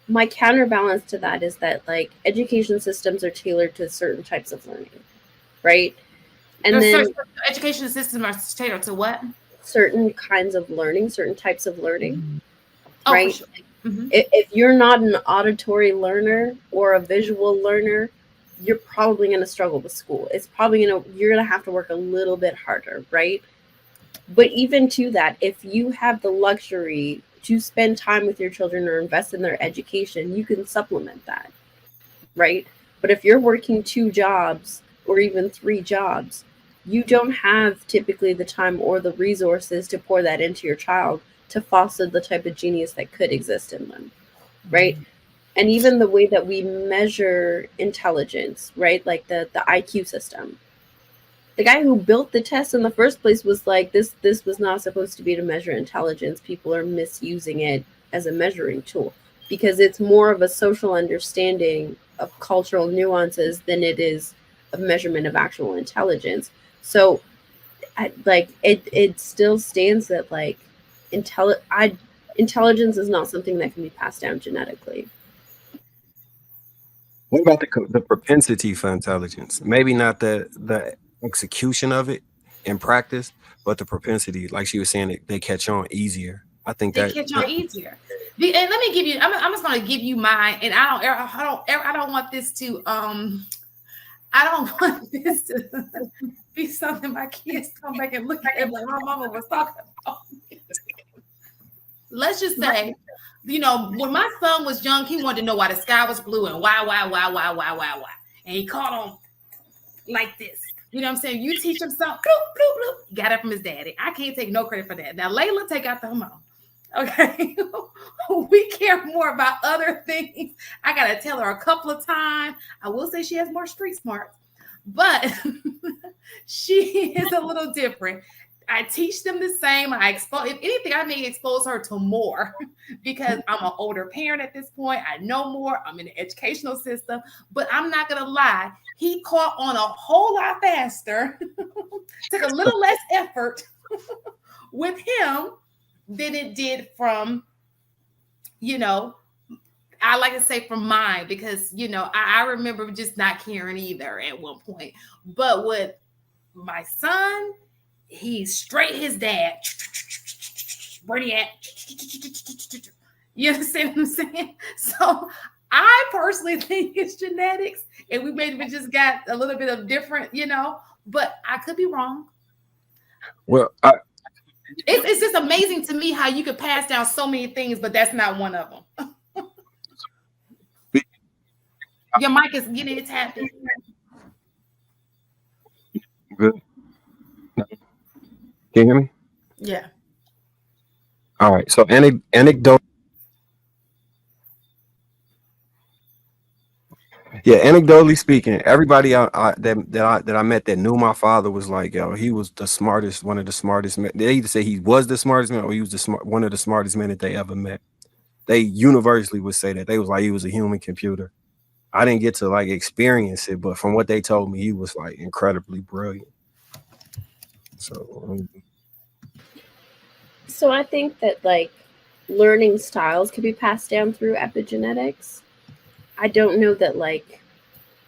my counterbalance to that is that like education systems are tailored to certain types of learning, right? And There's then certain education systems are tailored to what? certain kinds of learning, certain types of learning, Oh, for right? sure. Hmm. If you're not an auditory learner or a visual learner, you're probably going to struggle with school. It's probably going to, you're going to have to work a little bit harder, right? But even to that, if you have the luxury to spend time with your children or invest in their education, you can supplement that, right? But if you're working two jobs or even three jobs, you don't have typically the time or the resources to pour that into your child to foster the type of genius that could exist in them, right? And even the way that we measure intelligence, right? Like the IQ system. The guy who built the test in the first place was like, this was not supposed to be to measure intelligence. People are misusing it as a measuring tool because it's more of a social understanding of cultural nuances than it is of measurement of actual intelligence. So it still stands that like intelligence is not something that can be passed down genetically. What about the propensity for intelligence? Maybe not the execution of it in practice, but the propensity, like she was saying, they catch on easier. I think They that, catch on that easier. And let me give you. I'm just going to give you mine, and I don't want this to I don't want this to be something my kids come back and look at like my mama was talking about. Let's just say, when my son was young, he wanted to know why the sky was blue and why. And he caught on like this. You know what I'm saying? You teach him something, bloop, bloop, bloop. He got it from his daddy. I can't take no credit for that. Now, Layla, take out the mom. Okay. We care more about other things. I got to tell her a couple of times. I will say she has more street smarts, but she is a little different. I teach them the same. I expose, if anything, I may expose her to more because I'm an older parent at this point. I know more. I'm in the educational system, but I'm not going to lie. He caught on a whole lot faster, took a little less effort with him than it did from, I like to say from mine because, I remember just not caring either at one point. But with my son, he's straight his dad. Where he at? You understand what I'm saying? So I personally think it's genetics, and we maybe just got a little bit of different, but I could be wrong. well, It's just amazing to me how you could pass down so many things, but that's not one of them. Your mic is getting it tapping. good. Can you hear me? Yeah. All right. So anecdote. Yeah, anecdotally speaking, everybody that I met that knew my father was like, yo, he was the smartest, one of the smartest men. They either say he was the smartest man or he was one of the smartest men that they ever met. They universally would say that. They was like he was a human computer. I didn't get to like experience it, but from what they told me, he was like incredibly brilliant. So So I think that like learning styles could be passed down through epigenetics. I don't know that like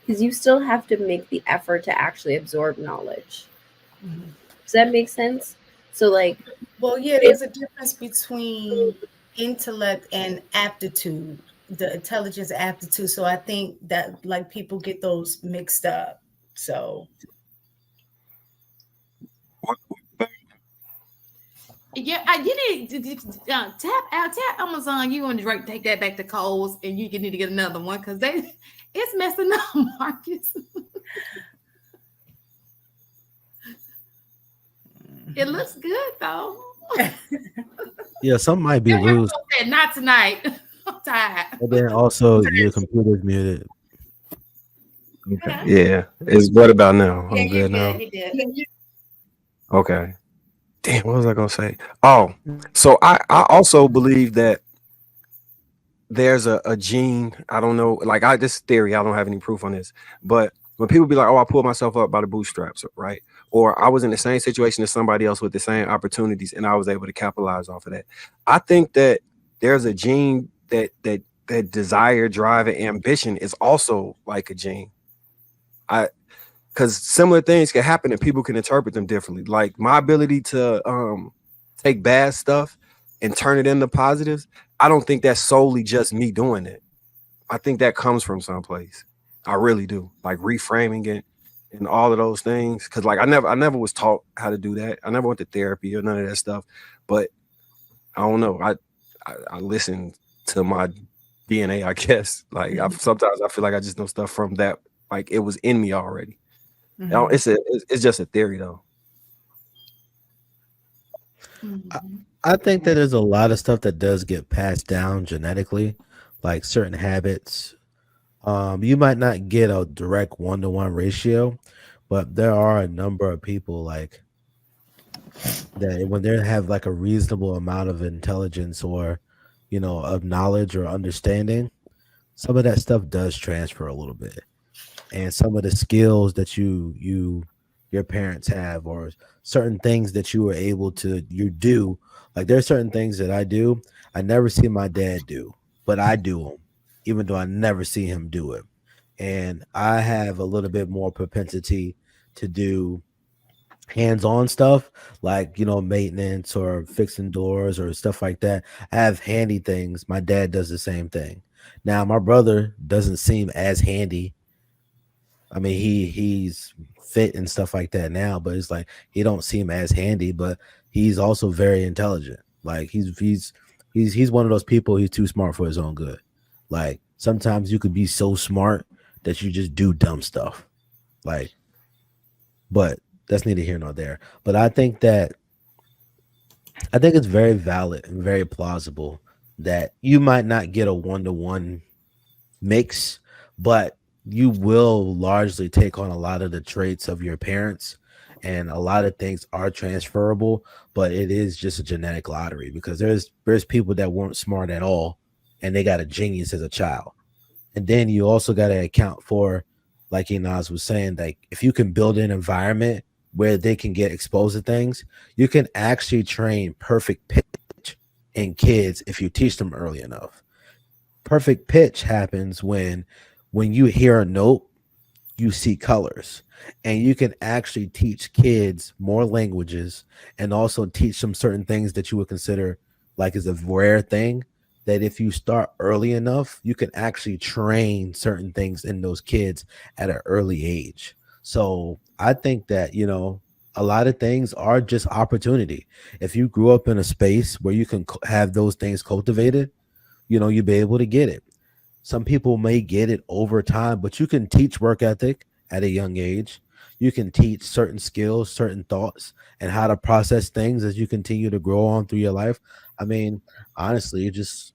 because you still have to make the effort to actually absorb knowledge. Mm-hmm. Does that make sense? So like Well, yeah, there's a difference between intellect and aptitude, the intelligence aptitude. So I think that like people get those mixed up. So Yeah, you need to tap Amazon. You want to take that back to Kohl's, and you need to get another one because it's messing up, Marcus. It looks good though. Yeah, some might be loose. Not tonight. I'm tired. But then also your computer's muted. okay. Yeah. What about now? Yeah, I'm you're good now. good. You're good. Okay. Damn, what was I gonna say? Oh, so I also believe that there's a gene. I don't know, like this theory, I don't have any proof on this, but when people be like, oh, I pulled myself up by the bootstraps, right? Or I was in the same situation as somebody else with the same opportunities and I was able to capitalize off of that. I think that there's a gene that that desire, drive, and ambition is also like a gene. I because similar things can happen and people can interpret them differently. Like my ability to take bad stuff and turn it into positives, I don't think that's solely just me doing it. I think that comes from someplace. I really do. Like reframing it and all of those things. Cause like I never was taught how to do that. I never went to therapy or none of that stuff. But I don't know. I listen to my DNA, I guess. Like sometimes I feel like I just know stuff from that. Like it was in me already. It's just a theory though. I think that there's a lot of stuff that does get passed down genetically, like certain habits. You might not get a direct 1-to-1 ratio, but there are a number of people like that when they have like a reasonable amount of intelligence or, of knowledge or understanding, some of that stuff does transfer a little bit. And some of the skills that your parents have or certain things that you were able to you do, like there's certain things that I never see my dad do, but I do them even though I never see him do it. And I have a little bit more propensity to do hands-on stuff like maintenance or fixing doors or stuff like that. I have handy things. My dad does the same thing. Now my brother doesn't seem as handy. I mean, he's fit and stuff like that now, but it's like he don't seem as handy, but he's also very intelligent. Like he's one of those people. He's too smart for his own good. Like sometimes you could be so smart that you just do dumb stuff. Like, but that's neither here nor there. But I think it's very valid and very plausible that you might not get a 1-to-1 mix, but you will largely take on a lot of the traits of your parents, and a lot of things are transferable, but it is just a genetic lottery because there's people that weren't smart at all and they got a genius as a child. And then you also got to account for, like Inaz was saying, like if you can build an environment where they can get exposed to things, you can actually train perfect pitch in kids if you teach them early enough. Perfect pitch happens when you hear a note, you see colors, and you can actually teach kids more languages and also teach them certain things that you would consider like is a rare thing, that if you start early enough you can actually train certain things in those kids at an early age. So I think that a lot of things are just opportunity. If you grew up in a space where you can have those things cultivated, you'll be able to get it. Some people may get it over time, but you can teach work ethic at a young age. You can teach certain skills, certain thoughts, and how to process things as you continue to grow on through your life. I mean, honestly, it just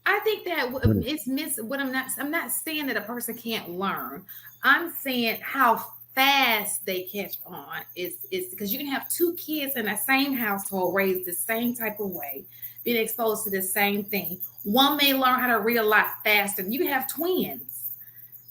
I think that it's miss what I'm not saying that a person can't learn. I'm saying how fast they catch on is because you can have two kids in the same household raised the same type of way, being exposed to the same thing. One may learn how to read a lot faster. You can have twins.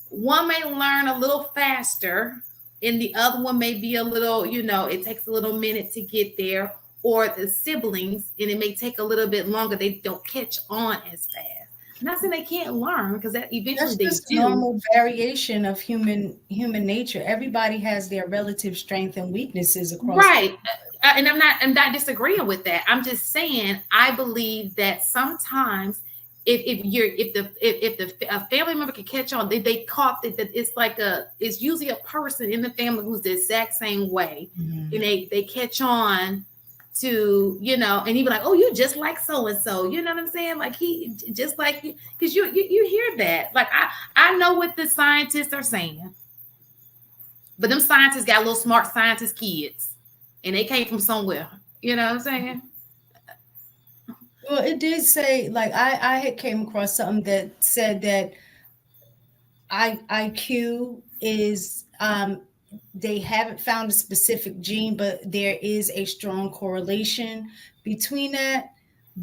One may learn a little faster, and the other one may be a little, it takes a little minute to get there, or the siblings, and it may take a little bit longer. They don't catch on as fast. I'm not saying they can't learn because that eventually That's just they do. normal variation of human nature. Everybody has their relative strength and weaknesses across. Right. And I'm not disagreeing with that. I'm just saying I believe that sometimes if a family member can catch on, they caught that it's usually a person in the family who's the exact same way, and they catch on to and he be like, oh, you just like so and so, you know what I'm saying? Like he just like you, because you hear that. Like I know what the scientists are saying, but them scientists got little smart scientist kids, and they came from somewhere. You know what I'm saying? Well, it did say, like I had came across something that said that IQ is they haven't found a specific gene, but there is a strong correlation between that.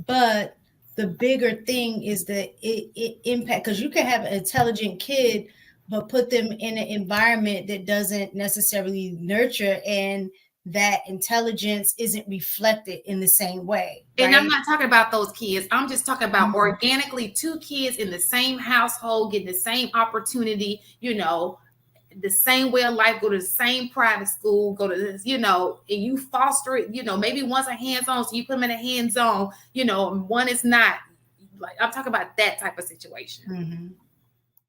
But the bigger thing is that it impact, because you can have an intelligent kid, but put them in an environment that doesn't necessarily nurture, and that intelligence isn't reflected in the same way. And right? I'm not talking about those kids. I'm just talking about organically 2 kids in the same household getting the same opportunity, you know, the same way of life, go to the same private school, go to this, you know, and you foster it, you know, maybe one's a hands-on, so you put them in a hands-on, you know, and one is not. Like, I'm talking about that type of situation.